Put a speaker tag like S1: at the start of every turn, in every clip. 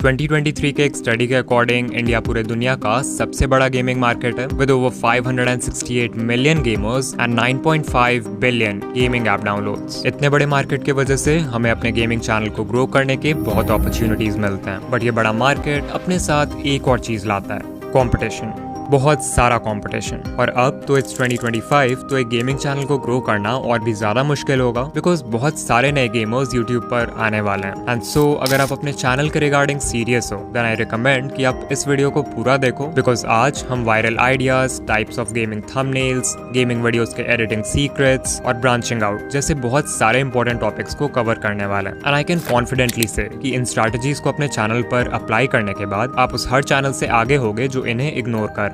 S1: 2023 के एक स्टडी के अकॉर्डिंग इंडिया पूरे दुनिया का सबसे बड़ा गेमिंग मार्केट है with over 568 million gamers and 9.5 billion gaming app downloads. इतने बड़े मार्केट की वजह से हमें अपने गेमिंग चैनल को ग्रो करने के बहुत अपॉर्चुनिटीज मिलते हैं, बट ये बड़ा मार्केट अपने साथ एक और चीज लाता है, कंपटीशन। बहुत सारा कंपटीशन। और अब तो इट्स 2025, तो एक गेमिंग चैनल को ग्रो करना और भी ज्यादा मुश्किल होगा बिकॉज बहुत सारे नए गेमर्स यूट्यूब पर आने वाले हैं। एंड सो अगर आप अपने चैनल के रिगार्डिंग सीरियस हो देन आई रिकमेंड कि आप इस वीडियो को पूरा देखो बिकॉज आज हम viral ideas, types of gaming thumbnails, gaming videos के एडिटिंग सीक्रेट्स और ब्रांचिंग आउट जैसे बहुत सारे इंपॉर्टेंट टॉपिक्स को कवर करने वाले हैं। एंड आई कैन कॉन्फिडेंटली से कि इन स्ट्रैटेजीज को अपने चैनल पर अप्लाई करने के बाद आप उस हर चैनल से आगे होगे जो इन्हें इग्नोर कर रहा है।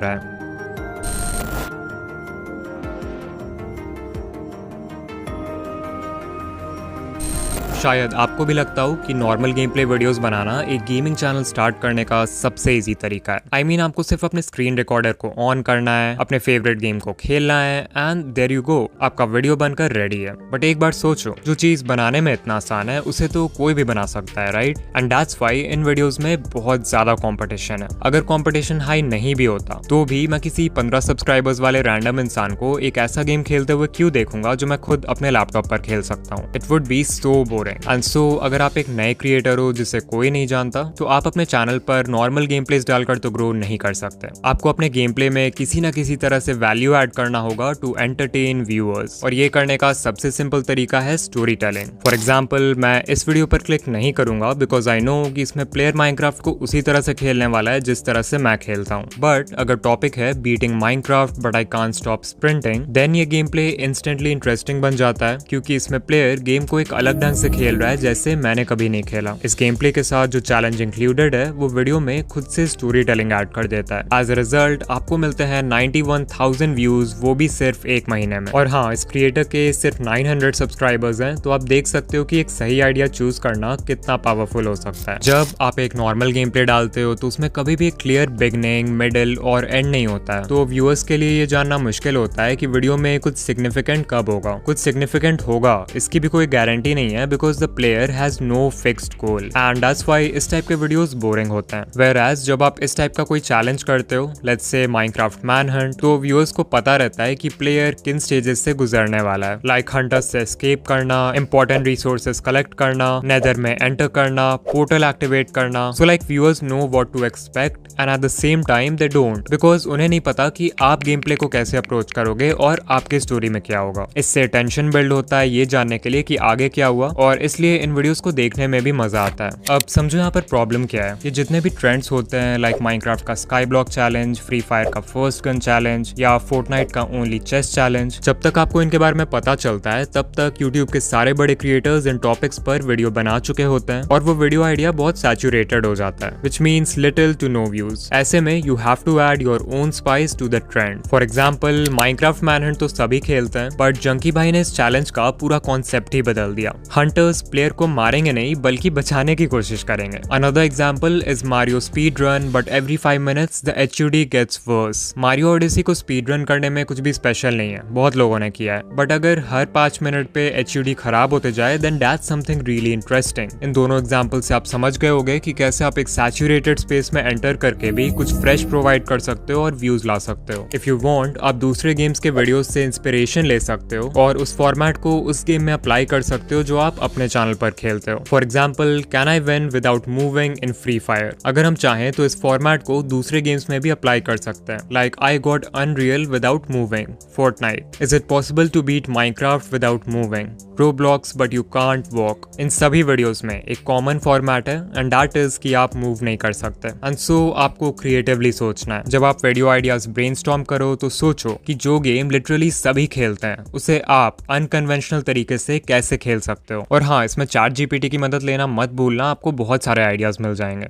S1: शायद आपको भी लगता हो कि नॉर्मल गेम प्ले वीडियोस बनाना एक गेमिंग चैनल स्टार्ट करने का सबसे इजी तरीका है। आई मीन आपको सिर्फ अपने स्क्रीन रिकॉर्डर को ऑन करना है, अपने फेवरेट गेम को खेलना है एंड देयर यू गो, आपका वीडियो बनकर रेडी है। बट एक बार सोचो, जो चीज बनाने में इतना आसान है उसे तो कोई भी बना सकता है, right? And that's why in videos में बहुत ज्यादा कंपटीशन है। अगर कंपटीशन हाई नहीं भी होता तो भी मैं किसी 15 सब्सक्राइबर्स वाले रैंडम इंसान को एक ऐसा गेम खेलते हुए क्यों देखूंगा जो मैं खुद अपने लैपटॉप पर खेल सकता हूँ। It would be so boring. And so अगर आप एक नए क्रिएटर हो जिसे कोई नहीं जानता तो आप अपने चैनल पर नॉर्मल गेम प्लेस डालकर तो ग्रो नहीं कर सकते। आपको अपने गेम प्ले में किसी ना किसी तरह से वैल्यू ऐड करना होगा टू एंटरटेन व्यूअर्स, और ये करने का सबसे सिंपल तरीका है स्टोरी टेलिंग। फॉर एग्जाम्पल, मैं इस वीडियो पर क्लिक नहीं करूंगा बिकॉज आई नो कि इसमें प्लेयर माइनक्राफ्ट को उसी तरह से खेलने वाला है जिस तरह से मैं खेलता हूँ। बट अगर टॉपिक है beating Minecraft but I can't stop sprinting, then ये गेम प्ले इंस्टेंटली इंटरेस्टिंग बन जाता है क्योंकि इसमें प्लेयर गेम को एक अलग ढंग से खेल रहा है जैसे मैंने कभी नहीं खेला। इस गेम प्ले के साथ जो चैलेंज इंक्लूडेड है वो वीडियो में खुद से स्टोरी टेलिंग ऐड कर देता है। एज अ रिजल्ट आपको मिलते हैं 91,000 व्यूज, वो भी सिर्फ एक महीने में। और हाँ, इस क्रिएटर के सिर्फ 900 सब्सक्राइबर्स हैं, तो आप देख सकते हो कि एक सही आइडिया चूज करना कितना पावरफुल हो सकता है। जब आप एक नॉर्मल गेम प्ले डालते हो तो उसमें कभी भी एक क्लियर बिगनिंग, मिडिल और एंड नहीं होता है, तो व्यूअर्स के लिए ये जानना मुश्किल होता है कि वीडियो में कुछ सिग्निफिकेंट कब होगा। कुछ सिग्निफिकेंट होगा इसकी भी कोई गारंटी नहीं है because the player has no fixed goal and that's why इस टाइप के वीडियोस बोरिंग होते हैं। Whereas जब आप इस टाइप का कोई चैलेंज करते हो, लेट्स से माइनक्राफ्ट मैनहंट, तो व्यूअर्स को पता रहता है कि प्लेयर किन स्टेजेस से गुजरने वाला है, लाइक हंटर्स से एस्केप करना, इंपॉर्टेंट रिसोर्सेस कलेक्ट करना, नेदर में एंटर करना, पोर्टल एक्टिवेट करना। So like viewers know what to expect and at the same time they don't, because उन्हें नहीं पता कि आप गेम प्ले को कैसे अप्रोच करोगे और आपके स्टोरी में क्या होगा। इससे टेंशन बिल्ड होता है ये जानने के लिए कि आगे क्या हुआ, और इसलिए इन वीडियोस को देखने में भी मजा आता है। अब समझो यहाँ पर प्रॉब्लम क्या है। ये जितने भी ट्रेंड्स होते हैं लाइक माइनक्राफ्ट का sky block challenge, free fire का फर्स्ट गन चैलेंज या फोर्टनाइट का ओनली चेस्ट चैलेंज, जब तक आपको इनके बारे में पता चलता है तब तक यूट्यूब के सारे बड़े क्रिएटर्स इन टॉपिक्स पर वीडियो बना चुके होते हैं और वो वीडियो आइडिया बहुत सैचुरेटेड हो जाता है, which means little to no views. ऐसे में you have to add your own spice to the trend. For example, Minecraft manhunt तो सभी खेलते हैं, बट जंकी भाई ने इस चैलेंज का पूरा कॉन्सेप्ट ही बदल दिया। हंटर्स प्लेयर को मारेंगे नहीं बल्कि बचाने की कोशिश करेंगे। Another example is Mario speedrun, but every 5 minutes the HUD gets worse. Mario Odyssey को speedrun करने में कुछ भी स्पेशल नहीं है, बहुत लोगों ने किया है, बट अगर हर 5 मिनट पे HUD खराब होते जाए then that's something really interesting. इन दोनों एग्जाम्पल से आप समझ गए होंगे कि कैसे आप एक सैचुरेटेड स्पेस में एंटर करके भी कुछ फ्रेश प्रोवाइड कर सकते हो और व्यूज ला सकते हो। इफ यू वांट, आप दूसरे गेम्स के वीडियोस से इंस्पिरेशन ले सकते हो और उस फॉर्मेट को उस गेम में अप्लाई कर सकते हो जो आप अपने चैनल पर खेलते हो। For example, can I win without moving in free fire. अगर हम चाहें तो इस फॉर्मेट को दूसरे गेम्स में भी अप्लाई कर सकते हैं, like I got Unreal without moving, Fortnite. Is it possible to beat Minecraft without moving, Roblox but you can't walk. इन सभी वीडियोस में एक कॉमन फॉर्मेट है एंड दैट इज कि आप मूव नहीं कर सकते। एंड सो आपको क्रिएटिवली सोचना है। जब आप वीडियो आइडियाज ब्रेनस्टॉर्म करो तो सोचो कि जो गेम लिटरली सभी खेलते हैं उसे आप अनकन्वेंशनल तरीके से कैसे खेल सकते हो। और हाँ, इसमें चैट जीपीटी की मदद लेना मत भूलना, आपको बहुत सारे आइडियाज मिल जाएंगे।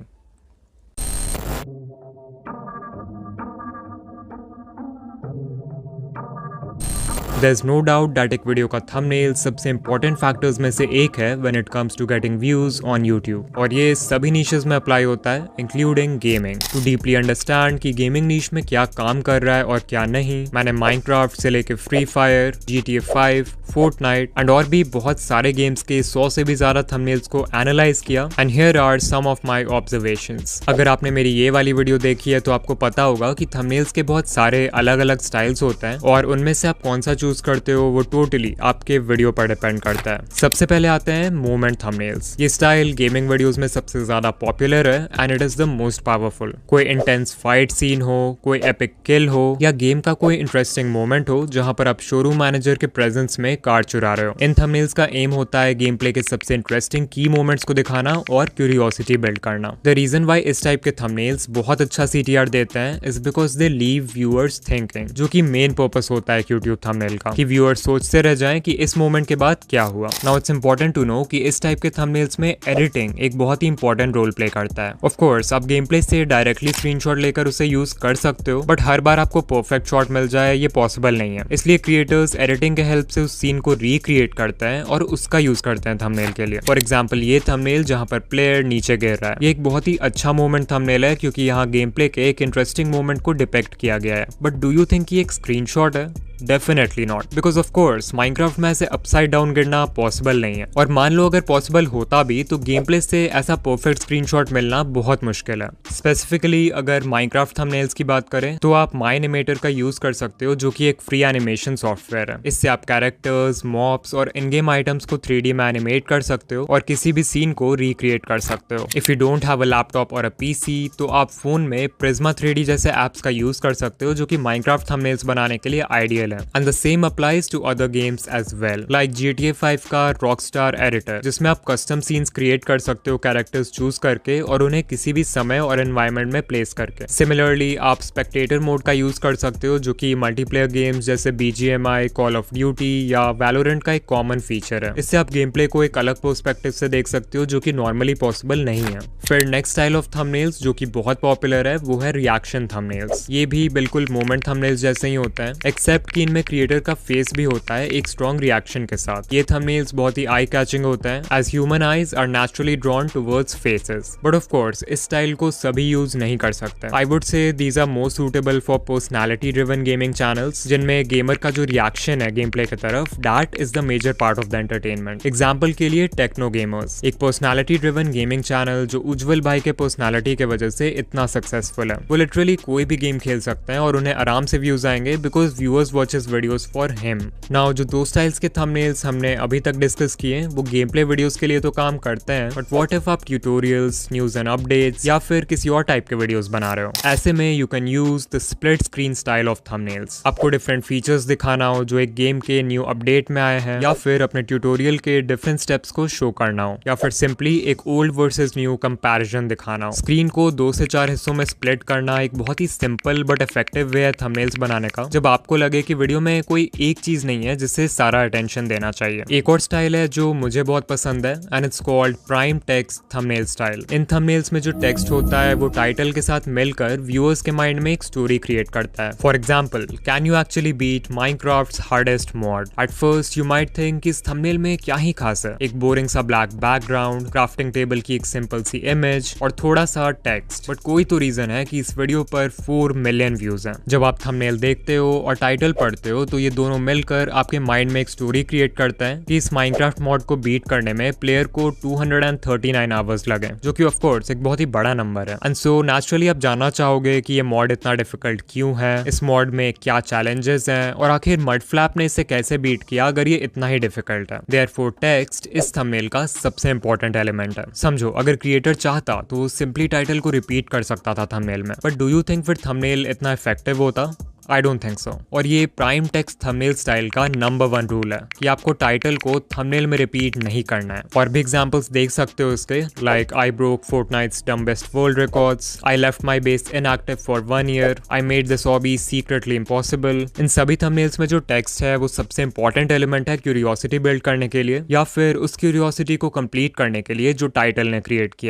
S1: There is no doubt that एक वीडियो का थंबनेल सबसे इंपॉर्टेंट फैक्टर्स में से एक है when it comes to getting views on YouTube, और ये सभी नीशेस में अप्लाई होता है including gaming. To deeply understand कि गेमिंग नीश में क्या काम कर रहा है और क्या नहीं, मैंने माइनक्राफ्ट से लेके Free Fire, GTA 5, Fortnite and और भी बहुत सारे गेम्स के 100 से भी ज्यादा थंबनेल्स को एनालाइज किया and here are some of my observations. अगर आपने मेरी ये वाली वीडियो देखी है तो आपको पता होगा कि थंबनेल्स के बहुत सारे अलग अलग स्टाइल्स होते हैं और उनमें से आप कौन सा चूज करते हो वो टोटली आपके वीडियो पर डिपेंड करता है। सबसे पहले आते हैं मोमेंट थंबनेल्स। ये स्टाइल गेमिंग वीडियोस में सबसे ज्यादा पॉपुलर है and it is the most powerful. कोई इंटेंस फाइट सीन हो, कोई एपिक किल हो या गेम का कोई इंटरेस्टिंग मोमेंट हो जहां पर आप शोरूम मैनेजर के प्रेजेंस में कार चुरा रहे हो। इन थंबनेल्स का एम होता है गेम प्ले के सबसे इंटरेस्टिंग की मोमेंट्स को दिखाना और क्यूरियोसिटी बिल्ड करना। द रीजन वाई इस टाइप के थंबनेल्स बहुत अच्छा CTR देते हैं is because they leave viewers thinking, जो कि मेन पर्पस होता है यूट्यूब थंबनेल का, कि व्यूअर्स सोचते रह जाएं कि इस मोमेंट के बाद क्या हुआ। Now it's important to know कि इस टाइप के थंबनेल्स में एडिटिंग एक बहुत ही इंपॉर्टेंट रोल प्ले करता है। ऑफ कोर्स आप गेम प्ले से डायरेक्टली स्क्रीनशॉट लेकर उसे यूज कर सकते हो, बट हर बार आपको परफेक्ट शॉट मिल जाए ये पॉसिबल नहीं है। इसलिए क्रिएटर्स एडिटिंग के हेल्प से उस सीन को रिक्रिएट करते हैं और उसका यूज करते हैं थंबनेल के लिए। फॉर एग्जांपल ये थंबनेल जहां पर प्लेयर नीचे गिर रहा है, ये एक बहुत ही अच्छा मोमेंट थंबनेल है क्योंकि यहाँ गेम प्ले के एक इंटरेस्टिंग मोमेंट को डिपेक्ट किया गया है। बट डू यू थिंक ये एक स्क्रीनशॉट है? Definitely not, because of course Minecraft में ऐसे अपसाइड डाउन गिरना पॉसिबल नहीं है, और मान लो अगर पॉसिबल होता भी तो गेम प्ले से ऐसा परफेक्ट स्क्रीनशॉट मिलना बहुत मुश्किल है। स्पेसिफिकली अगर माइनक्राफ्ट थंबनेल्स की बात करें तो आप माइनिमेटर का यूज कर सकते हो, जो कि एक फ्री एनिमेशन सॉफ्टवेयर है। इससे आप कैरेक्टर्स, मॉब्स और इन गेम आइटम्स को 3D में एनिमेट कर सकते हो और किसी भी सीन को रिक्रिएट कर सकते हो। If you don't have a laptop और अ PC तो आप फोन में प्रिज्मा 3D जैसे एप्स का यूज कर सकते हो, जो कि माइनक्राफ्ट थंबनेल्स बनाने के लिए आइडियल है। And the same applies to other games as well, like GTA 5 का Rockstar Editor, जिसमें आप कस्टम सीन्स क्रिएट कर सकते हो कैरेक्टर्स चूज करके और उन्हें किसी भी समय और एनवायरनमेंट में प्लेस करके। सिमिलरली आप स्पेक्टेटर मोड का यूज कर सकते हो, जो कि मल्टीप्लेयर गेम्स जैसे BGMI, कॉल ऑफ ड्यूटी या वैलोरेंट का एक कॉमन फीचर है। इससे आप गेम प्ले को एक अलग पर्सपेक्टिव से देख सकते हो, जो कि नॉर्मली पॉसिबल नहीं है। फिर नेक्स्ट स्टाइल ऑफ थंबनेल्स जो कि बहुत पॉपुलर है वो है रिएक्शन थंबनेल्स। ये भी बिल्कुल मोमेंट थंबनेल्स जैसे ही होता है, एक्सेप्ट कि इनमें क्रिएटर का फेस भी होता है एक स्ट्रॉन्ग रिएक्शन के साथ। ये थंबनेल्स बहुत ही आई कैचिंग होता है as human eyes are naturally drawn towards faces. But of course इस स्टाइल को सभी यूज नहीं कर सकते। I would say these are more suitable for personality driven gaming channels, जिनमें गेमर का जो रिएक्शन है गेम प्ले की तरफ, that is the major part of the entertainment. Example के लिए टेक्नो गेमर्स, एक पर्सनैलिटी ड्रिवन गेमिंग चैनल जो उज्जवल भाई के पर्सनैलिटी के वजह से इतना सक्सेसफुल है। वो लिटरली कोई भी गेम खेल सकते हैं और उन्हें आराम से व्यूज आएंगे because viewers watches videos for him. Now जो दो स्टाइल्स के थंबनेल्स हमने अभी तक डिस्कस किए वो गेम प्ले वीडियोस के लिए तो काम करते हैं, बट व्हाट इफ आप ट्यूटोरियल्स, न्यूज एंड अपडेट्स या फिर किसी और टाइप के वीडियोस बना रहे हो? ऐसे में you can use the split screen style of thumbnails. आपको डिफरेंट फीचर्स दिखाना हो जो एक गेम के न्यू अपडेट में आए हैं, या फिर अपने ट्यूटोरियल के डिफरेंट स्टेप्स को शो करना हो, या फिर सिंपली एक ओल्ड वर्सेस न्यू कंपैरिजन दिखाना हो। स्क्रीन को 2 से 4 हिस्सों में स्प्लिट करना एक बहुत ही सिंपल बट इफेक्टिव वे है थंबनेल्स बनाने का, जब आपको लगे कि वीडियो में कोई एक चीज नहीं है जिससे सारा अटेंशन देना चाहिए। एक और स्टाइल है जो मुझे बहुत पसंद है and it's called prime text thumbnail style. In thumbnails में जो टेक्स्ट होता है वो टाइटल के साथ मिलकर व्यूअर्स के माइंड में एक स्टोरी क्रिएट करता है। For example, can you actually beat Minecraft's hardest mod? At first you might think इस थंबनेल में क्या ही खास है, एक बोरिंग सा ब्लैक बैकग्राउंड, क्राफ्टिंग टेबल की एक सिंपल सी इमेज और थोड़ा सा टेक्स्ट, बट कोई तो रीजन है कि इस वीडियो पर 4 मिलियन व्यूज हैं। जब आप थंबनेल देखते हो और टाइटल पढ़ते हो तो ये दोनों मिलकर आपके माइंड में एक स्टोरी क्रिएट करता है कि इस माइनक्राफ्ट मॉड को बीट करने में प्लेयर को 239 आवर्स लगे, जो कि ऑफ कोर्स एक बहुत ही बड़ा नंबर है। एंड सो नेचुरली आप जानना चाहोगे कि ये मॉड इतना डिफिकल्ट क्यों है, इस मॉड में क्या चैलेंजेस हैं और आखिर मडफ्लैप ने इसे कैसे बीट किया अगर ये इतना ही डिफिकल्ट है। देयरफॉर टेक्स्ट इस थंबनेल का सबसे इंपॉर्टेंट एलिमेंट है। समझो, अगर क्रिएटर चाहता तो वो सिंपली टाइटल को रिपीट कर सकता था थंबनेल में, बट डू यू थिंक फिर थंबनेल इतना इफेक्टिव होता? I don't think so. और ये प्राइम टेक्स्ट थंबनेल स्टाइल का नंबर 1 रूल है कि आपको टाइटल को थंबनेल में रिपीट नहीं करना है। और भी एग्जांपल्स देख सकते हो इसके, like I broke Fortnite's dumbest world records, I left my base inactive for 1 year, I made this hobby secretly impossible. इन सभी थंबनेल्स में जो टेक्स्ट है वो सबसे इंपॉर्टेंट एलिमेंट है क्यूरियोसिटी बिल्ड करने के लिए, या फिर उस क्यूरियोसिटी को कंप्लीट करने के लिए जो टाइटल ने क्रिएट किया।